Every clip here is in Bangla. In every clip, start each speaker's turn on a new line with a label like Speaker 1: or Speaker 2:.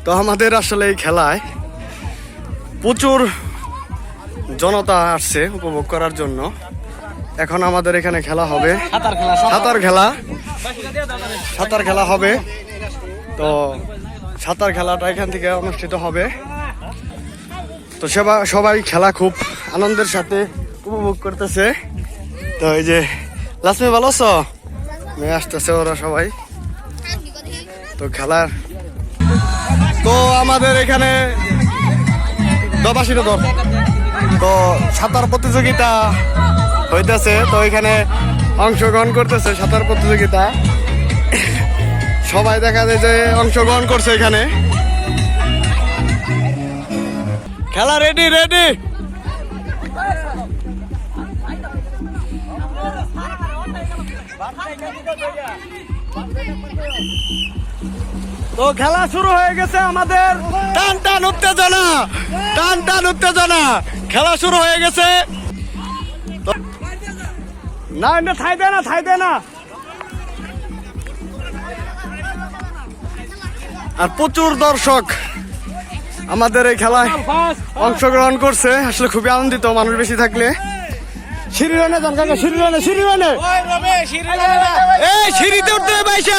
Speaker 1: তো আমাদের আসলে এই খেলায় প্রচুর জনতা আসছে উপভোগ করার জন্য। এখন আমাদের এখানে খেলা হবে সাঁতার খেলা হবে। তো সাঁতার খেলাটা এখান থেকে অনুষ্ঠিত হবে। তো সবাই খেলা খুব আনন্দের সাথে উপভোগ করতেছে। তো এই যে লাসমি ভালো আছো? মেয়ে আসতেছে ওরা সবাই। তো খেলার তো আমাদের এখানে তো সাঁতার প্রতিযোগিতা হইতেছে। তো এখানে অংশগ্রহণ করতেছে সাঁতার প্রতিযোগিতা। সবাই দেখা যায় যে অংশগ্রহণ করছে এখানে। খেলা রেডি তো খেলা শুরু হয়ে গেছে আমাদের। টান উত্তেজনা খেলা শুরু হয়ে গেছে। না থাই দে না আর প্রচুর দর্শক আমাদের এই খেলায় অংশগ্রহণ করছে। আসলে খুবই আনন্দিত মানুষ বেশি থাকলে। সিঁড়িতে উঠতে পাইছে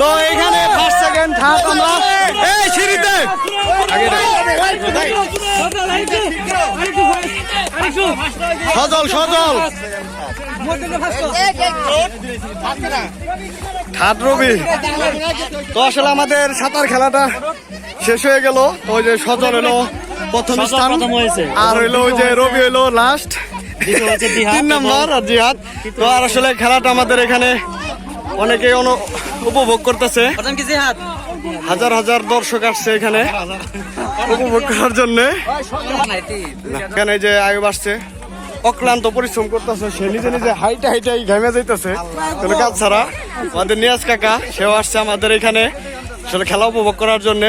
Speaker 1: তো এখানে ফার্স্ট সেকেন্ড থার্ড আমরা এই সিঁড়িতে সজল থার্ড রবি। তো আসলে আমাদের সাঁতার খেলাটা শেষ হয়ে গেল। তো ওই যে সজল হলো প্রথম স্থান, আর হইলো ওই যে রবি হইলো লাস্ট 3 নম্বর, আর জিহাদ। তো আর আসলে খেলাটা আমাদের এখানে অনেকে উপভোগ করতেছে। হাজার দর্শক আসছে এখানে উপভোগ করার জন্য। এখানে যে আয়ুব আসছে, অক্লান্ত পরিশ্রম করতেছে। সে নিজে হাইটাই ঘেমে যাইতেছে কোনো কাজ ছাড়া। আমাদের নিয়াজ কাকা সেও আসছে আমাদের এখানে আসলে খেলা উপভোগ করার জন্য।